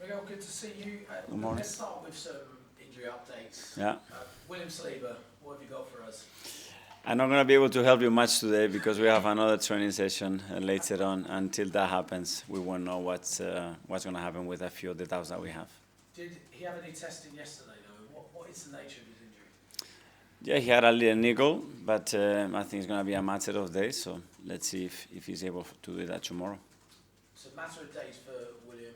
Miguel, good to see you. Good morning. Let's start with some injury updates. Yeah. William Saliba, what have you got for us? I'm not going to be able to help you much today because we have another training session later on. Until that happens, we won't know what's going to happen with a few of the doubts that we have. Did he have any testing yesterday, though? What is the nature of his injury? Yeah, he had a little niggle, but I think it's going to be a matter of days. So let's see if he's able to do that tomorrow. So matter of days for William.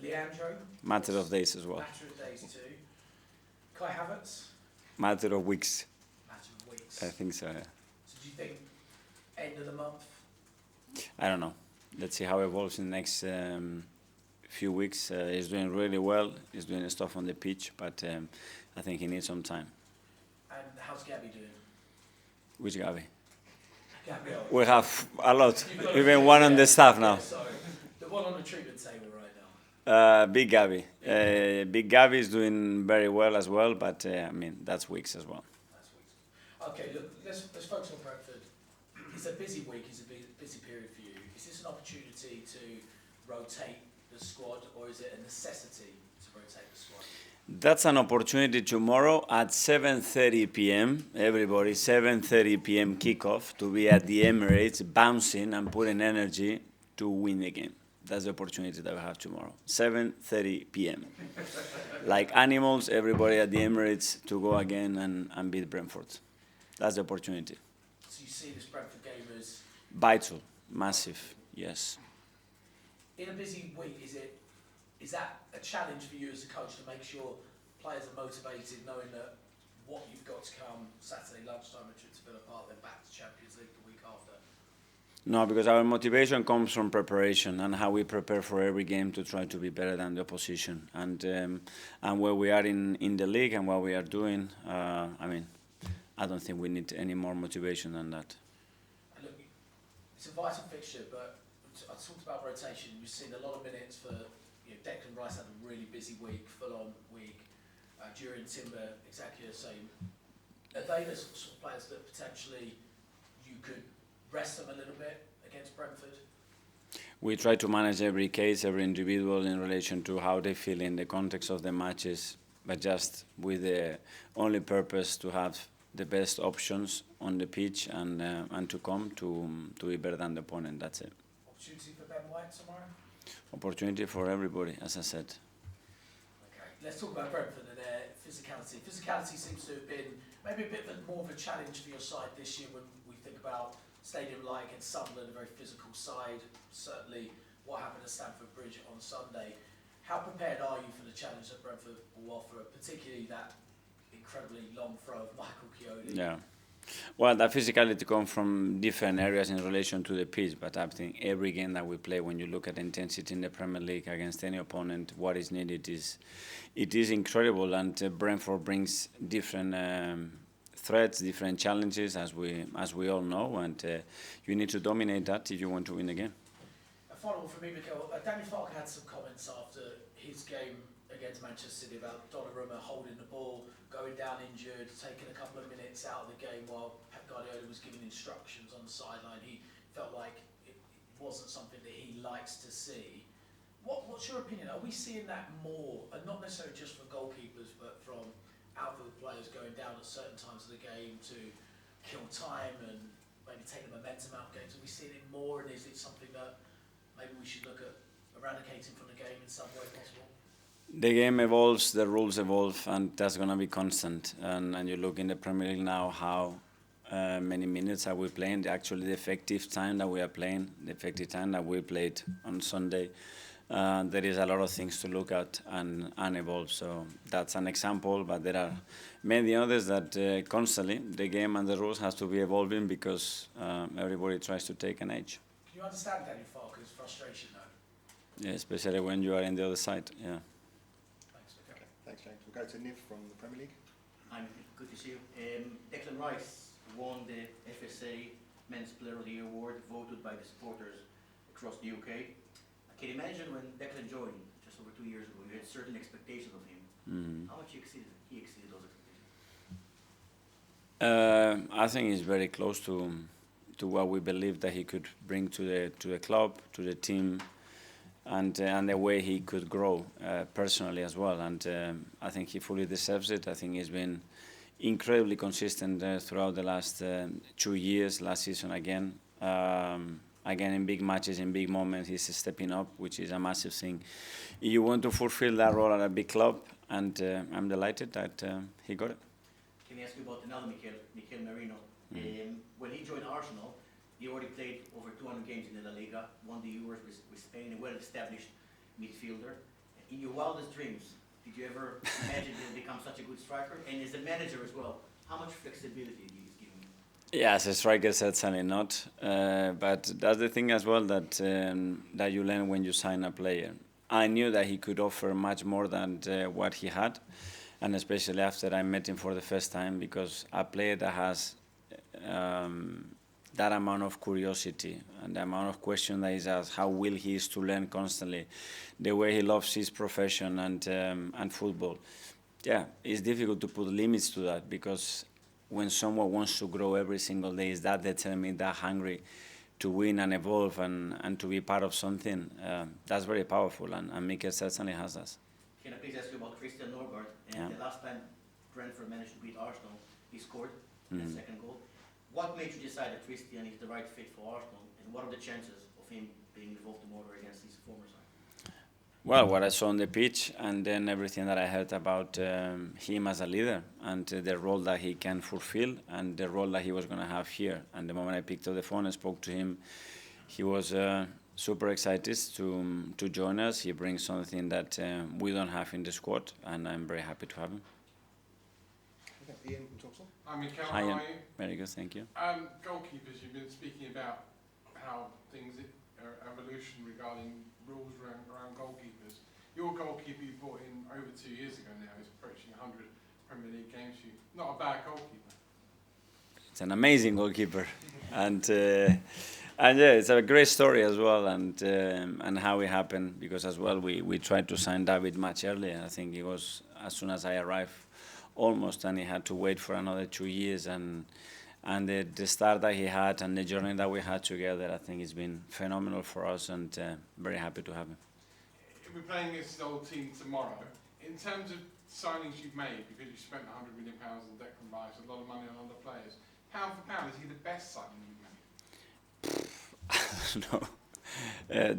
Leandro? Matter of days as well. Matter of days too. Kai Havertz? Matter of weeks. Matter of weeks. I think so, yeah. So do you think end of the month? I don't know. Let's see how it evolves in the next few weeks. He's doing really well. He's doing stuff on the pitch, but I think he needs some time. And how's Gabby doing? Which Gabi? Gabriel. We have a lot. Even one on the staff now. Sorry. The one on the treatment table right now. Big Gabi. Big Gabi is doing very well as well, but I mean, that's weeks as well. That's weeks. Okay, look, let's focus on Brentford. It's a busy week, it's a busy period for you. Is this an opportunity to rotate the squad, or is it a necessity to rotate the squad? That's an opportunity tomorrow at 7:30 p.m. Everybody, 7:30 p.m. kickoff to be at the Emirates, bouncing and putting energy to win the game. That's the opportunity that we have tomorrow, 7:30 p.m. Like animals, everybody at the Emirates to go again and beat Brentford. That's the opportunity. So you see this Brentford game as Vital, massive, yes. in a busy week. Is that a challenge for you as a coach to make sure players are motivated, knowing that what you've got to come Saturday lunchtime at Villa Park, then back to Champions League the week after? No, because our motivation comes from preparation and how we prepare for every game to try to be better than the opposition. And where we are in the league and what we are doing, I mean, I don't think we need any more motivation than that. And look, it's a vital fixture, but I talked about rotation. We've seen a lot of minutes for, Declan Rice had a really busy week, full-on week. During Timber, exactly the same. Are they the sort of players that potentially you could rest them a little bit against Brentford? We try to manage every case, every individual in relation to how they feel in the context of the matches, but just with the only purpose to have the best options on the pitch and to come to be better than the opponent. That's it. Opportunity for Ben White tomorrow? Opportunity for everybody, as I said. Okay, let's talk about Brentford and their physicality. Physicality seems to have been maybe a bit more of a challenge for your side this year when we think about Stadium like against Sunderland, a very physical side. Certainly what happened at Stamford Bridge on Sunday. How prepared are you for the challenge that Brentford will offer, particularly that incredibly long throw of Michael Chiodi? Yeah. Well, that physicality comes from different areas in relation to the pitch, but I think every game that we play, when you look at intensity in the Premier League against any opponent, what is needed is incredible, and Brentford brings different threats, different challenges, as we all know, and you need to dominate that if you want to win the game. A final one from me, Mikel. Danny Fark had some comments after his game against Manchester City about Donnarumma holding the ball, going down injured, taking a couple of minutes out of the game while Pep Guardiola was giving instructions on the sideline. He felt like it wasn't something that he likes to see. What's your opinion? Are we seeing that more, and not necessarily just for goalkeepers, but from outfield players going down at certain times of the game to kill time and maybe take the momentum out of games? Are we seeing it more, and is it something that maybe we should look at eradicating from the game in some way possible? The game evolves, the rules evolve, and that's going to be constant. And you look in the Premier League now how many minutes are we playing, actually the effective time that we are playing, the effective time that we played on Sunday. There is a lot of things to look at and evolve. So that's an example, but there are many others that constantly the game and the rules has to be evolving because everybody tries to take an edge. Can you understand Danny Farker's frustration though? Yeah, especially when you are in the other side, yeah. Thanks, James. We'll go to Niv from the Premier League. I'm good to see you. Declan Rice won the FSA Men's Player of the Year award, voted by the supporters across the UK. I can imagine when Declan joined just over 2 years ago, you had certain expectations of him. How much he exceeded those expectations? I think he's very close to what we believe that he could bring to the club, to the team. and the way he could grow personally as well. And I think he fully deserves it. I think he's been incredibly consistent throughout the last 2 years, last season again. Again, in big matches, in big moments, he's stepping up, which is a massive thing. You want to fulfill that role at a big club, and I'm delighted that he got it. Can I ask you about another Mikel Merino? When he joined Arsenal, he already played over 200 games in the La Liga, won the Euros with Spain, a well-established midfielder. In your wildest dreams, did you ever imagine he'll become such a good striker? And as a manager as well, how much flexibility do you give him? Yeah, as a striker, certainly not. But that's the thing as well that you learn when you sign a player. I knew that he could offer much more than what he had, and especially after I met him for the first time, because a player that has that amount of curiosity and the amount of question that he's asked, how will he is to learn constantly, the way he loves his profession and football. Yeah, it's difficult to put limits to that, because when someone wants to grow every single day, is that determined, that hungry to win and evolve and to be part of something, that's very powerful, and Mikel certainly has that. Can I please ask you about Christian Norgard? And the last time Brentford managed to beat Arsenal, he scored the second goal. What made you decide that Christian is the right fit for Arsenal, and what are the chances of him being involved tomorrow against his former side? Well, what I saw on the pitch, and then everything that I heard about him as a leader, and the role that he can fulfill, and the role that he was going to have here. And the moment I picked up the phone and spoke to him, he was super excited to join us. He brings something that we don't have in the squad, and I'm very happy to have him. Okay, Ian from Trossard. Hi, Mikel. Hi, How Ian. are you? Very good, thank you. Goalkeepers, you've been speaking about how things are evolution regarding rules around goalkeepers. Your goalkeeper you brought in over 2 years ago now is approaching 100 Premier League games for you. Not a bad goalkeeper. It's an amazing goalkeeper, and yeah, it's a great story as well, and how it happened, because as well we tried to sign David much earlier. I think it was as soon as I arrived, almost, and he had to wait for another 2 years, and the start that he had and the journey that we had together, I think it's been phenomenal for us, and very happy to have him. We're playing against his old team tomorrow. In terms of signings you've made, because you spent £100 million on Declan Rice, a lot of money on other players, pound for pound, is he the best signing you've made? I don't know.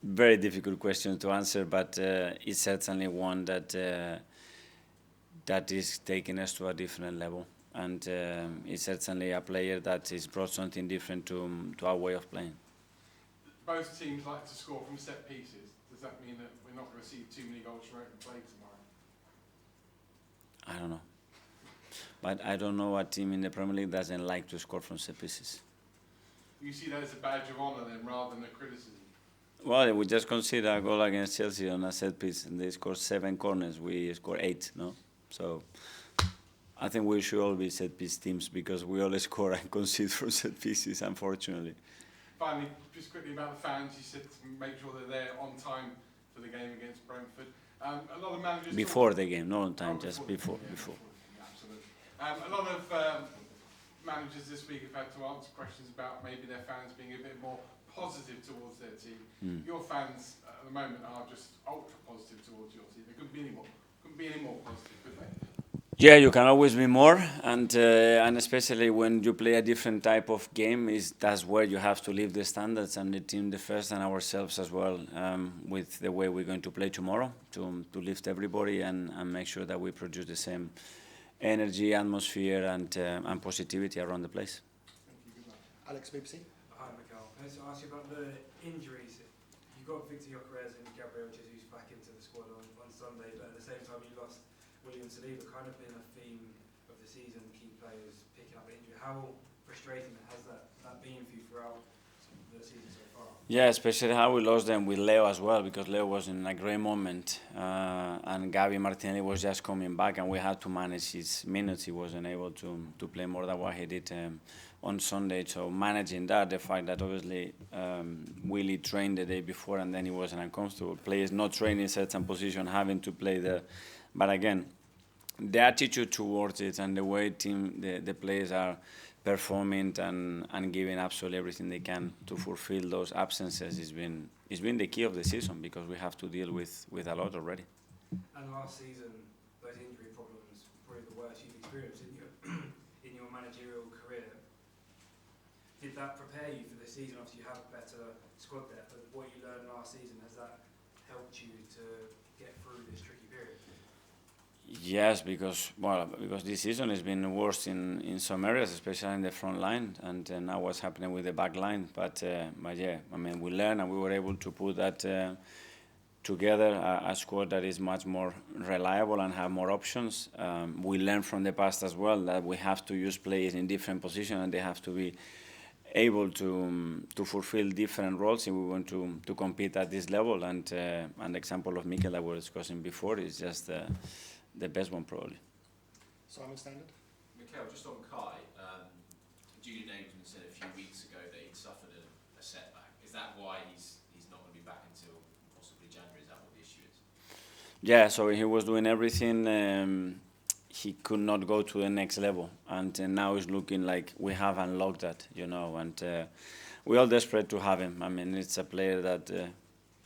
Very difficult question to answer, but it's certainly one that is taking us to a different level, and it's certainly a player that has brought something different to our way of playing. Both teams like to score from set pieces. Does that mean that we're not going to see too many goals from open play tomorrow? I don't know. But I don't know what team in the Premier League doesn't like to score from set pieces. You see that as a badge of honour then, rather than a criticism? Well, we just consider a goal against Chelsea on a set piece, and they scored 7 corners. We scored 8, no? So I think we should all be set piece teams, because we all score and concede from set pieces, unfortunately. Finally, just quickly about the fans, you said to make sure they're there on time for the game against Brentford. A lot of managers... Before the game, not on time, just before. Yeah, absolutely. A lot of managers this week have had to answer questions about maybe their fans being a bit more positive towards their team. Your fans at the moment are just ultra positive towards your team. They couldn't be any more positive, could they? Yeah, you can always be more, and especially when you play a different type of game, that's where you have to lift the standards and the team the first, and ourselves as well, with the way we're going to play tomorrow, to lift everybody and make sure that we produce the same energy, atmosphere, and positivity around the place. Thank you. Alex, BBC. Hi, Mikel. Can I just ask you about the injuries? You got Victor Gyökeres and Gabriel Jesus back into the squad on Sunday, but at the same time you lost William Saliba, kind of been a theme of the season, key players picking up injury. How frustrating has that been for you throughout the season so far? Yeah, especially how we lost them with Leo as well, because Leo was in a great moment, and Gabriel Martinelli was just coming back, and we had to manage his minutes. He wasn't able to play more than what he did on Sunday. So managing that, the fact that obviously Willie trained the day before and then he wasn't uncomfortable. Players not training in certain position, having to play there. But again, the attitude towards it and the way the players are performing and giving absolutely everything they can to fulfill those absences has been it's been the key of the season because we have to deal with a lot already. And last season, those injury problems were probably the worst you've experienced in your in your managerial career. Did that prepare you for this season? Obviously, you have better squad depth, but what you learned last season, has that helped you to get through this tricky period? Yes, because this season has been worse in some areas, especially in the front line, and now what's happening with the back line. But yeah, I mean, we learned and we were able to put that together, a squad that is much more reliable and have more options. We learned from the past as well that we have to use players in different positions and they have to be able to fulfill different roles if we want to compete at this level. And an example of Mikel that we were discussing before is just the best one probably. Simon Standard? Mikel, just on Kai, Julie Naiman said a few weeks ago that he'd suffered a setback. Is that why he's not going to be back until possibly January? Is that what the issue is? Yeah, so he was doing everything. He could not go to the next level, and now it's looking like we have unlocked that, you know, and we're all desperate to have him. I mean, it's a player that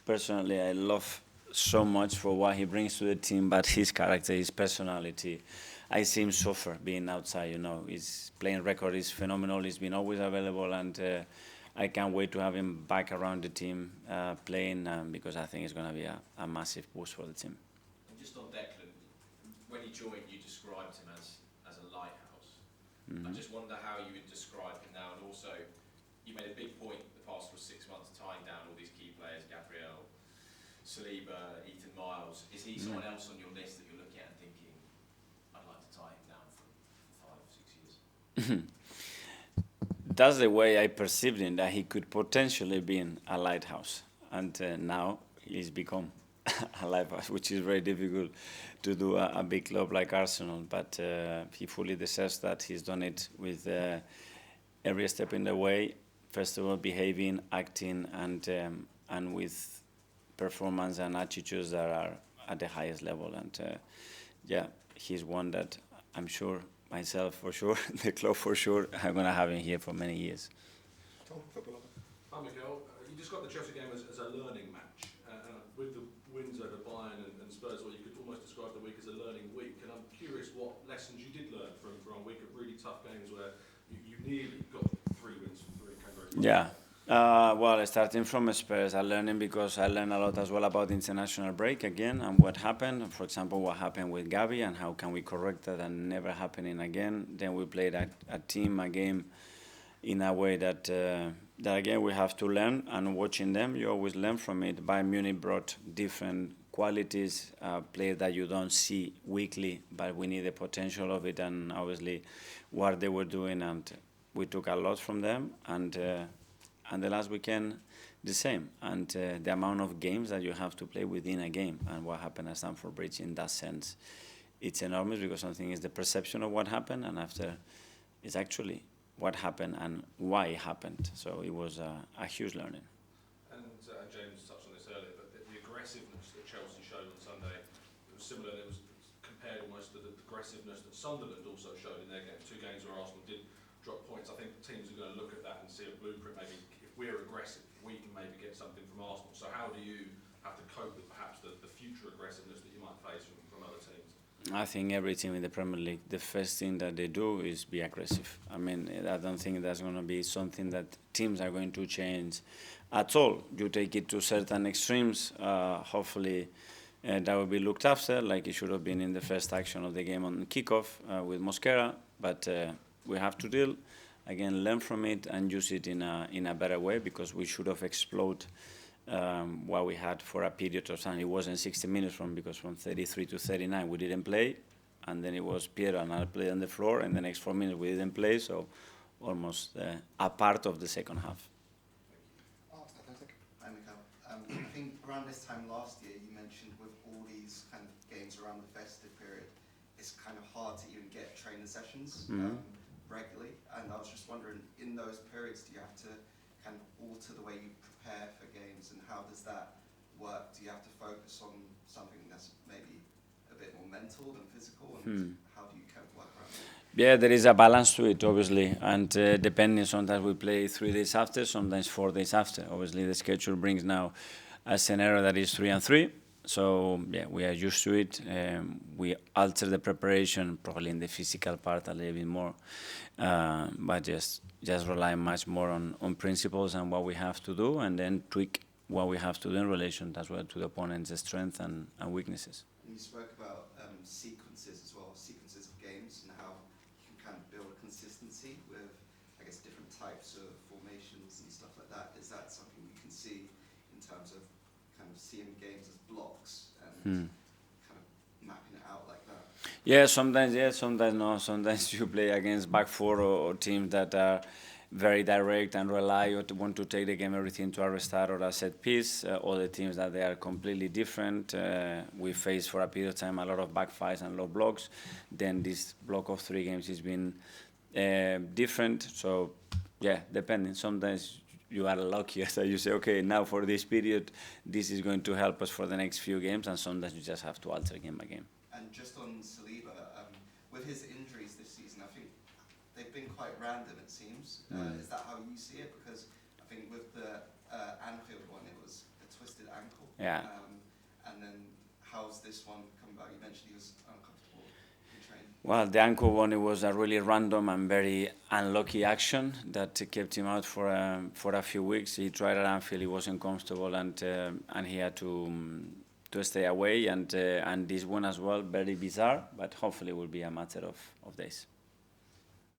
personally I love so much for what he brings to the team, but his character, his personality, I see him suffer being outside, you know. His playing record is phenomenal, he's been always available, and I can't wait to have him back around the team playing because I think it's going to be a massive boost for the team. And just on Declan, when he joined, you described him as a lighthouse. Mm-hmm. I just wonder how you would describe him now, and also you made a big point the past 6 months tying down all these key players, Gabriel, Saliba, Ethan Miles. Is he someone else on your list that you're looking at and thinking, I'd like to tie him down for 5 or 6 years? That's the way I perceived him, that he could potentially be a lighthouse. And now he's become a lighthouse, which is very difficult to do a big club like Arsenal. But he fully deserves that. He's done it with every step in the way. First of all, behaving, acting, and with performance and attitudes that are at the highest level. And yeah, he's one that I'm sure, myself for sure, the club for sure, I'm going to have him here for many years. Tom, footballer. Hi Mikel, you just got the Chelsea game as a learning match. With the wins over Bayern and Spurs, well, you could almost describe the week as a learning week. And I'm curious what lessons you did learn from a week of really tough games where you nearly got 3 wins from 3 Kangaroos. Yeah. Well, starting from Spurs, I learned because I learned a lot as well about the international break again and what happened. For example, what happened with Gavi and how can we correct that and never happening again. Then we played a game in a way that again we have to learn, and watching them, you always learn from it. Bayern Munich brought different qualities, players that you don't see weekly, but we need the potential of it, and obviously what they were doing, and we took a lot from them, and the last weekend the same, and the amount of games that you have to play within a game, and what happened at Stamford Bridge in that sense, it's enormous, because something is the perception of what happened, and after it's actually what happened and why it happened. So it was a huge learning. And James touched on this earlier, but the aggressiveness that Chelsea showed on Sunday, it was similar. It was compared almost to the aggressiveness that Sunderland also showed in their game. 2 games where Arsenal did drop points. I think teams are going to look at that and see a blueprint. Maybe if we're aggressive, we can maybe get something from Arsenal. So how do you have to cope with perhaps the future aggressiveness that you might face from other teams? I think every team in the Premier League, the first thing that they do is be aggressive. I mean, I don't think that's going to be something that teams are going to change at all. You take it to certain extremes, hopefully that will be looked after, like it should have been in the first action of the game on kickoff with Mosquera. But we have to deal, again, learn from it and use it in a better way, because we should have exploded what we had for a period of time. It wasn't 60 minutes because from 33 to 39 we didn't play, and then it was Piero and I played on the floor, and the next 4 minutes we didn't play, so almost a part of the second half. Hi Mikel. I think around this time last year you mentioned with all these kind of games around the festive period, it's kind of hard to even get training sessions regularly, and I was just wondering, in those periods do you have to kind of alter the way you prepare for games, and how does that work? Do you have to focus on something that's maybe a bit more mental than physical, and how do you kind of work around that? Yeah, there is a balance to it, obviously, and depending, sometimes we play 3 days after, sometimes 4 days after. Obviously, the schedule brings now a scenario that is 3 and 3, so yeah, we are used to it. We alter the preparation, probably in the physical part a little bit more, but just rely much more on principles and what we have to do, and then tweak what we have to do in relation as well to the opponent's strengths and weaknesses. You spoke about sequences as well, sequences of games, and how you can kind of build a consistency with, I guess, different types of formations and stuff like that. Is that something you can see in terms of kind of seeing games as blocks and kind of mapping it out like that? Yeah, sometimes yes, sometimes no. Sometimes you play against back four or teams that are very direct and rely or want to take the game everything to a restart or a set piece. Other teams that they are completely different. We face for a period of time a lot of back fives and low blocks. Then this block of 3 games has been different. So yeah, depending. Sometimes you are lucky that you say, okay, now for this period, this is going to help us for the next few games, and sometimes you just have to alter game by game. And just on Saliba, with his injuries this season, I think they've been quite random, it seems. Is that how you see it? Because I think with the Anfield one, it was a twisted ankle. Yeah. And then how's this one come about? You mentioned he was uncomfortable in training. Well, the ankle one, it was a really random and very unlucky action that kept him out for a few weeks. He tried at Anfield, he wasn't comfortable, and he had to stay away. And this one as well, very bizarre, but hopefully will be a matter of days.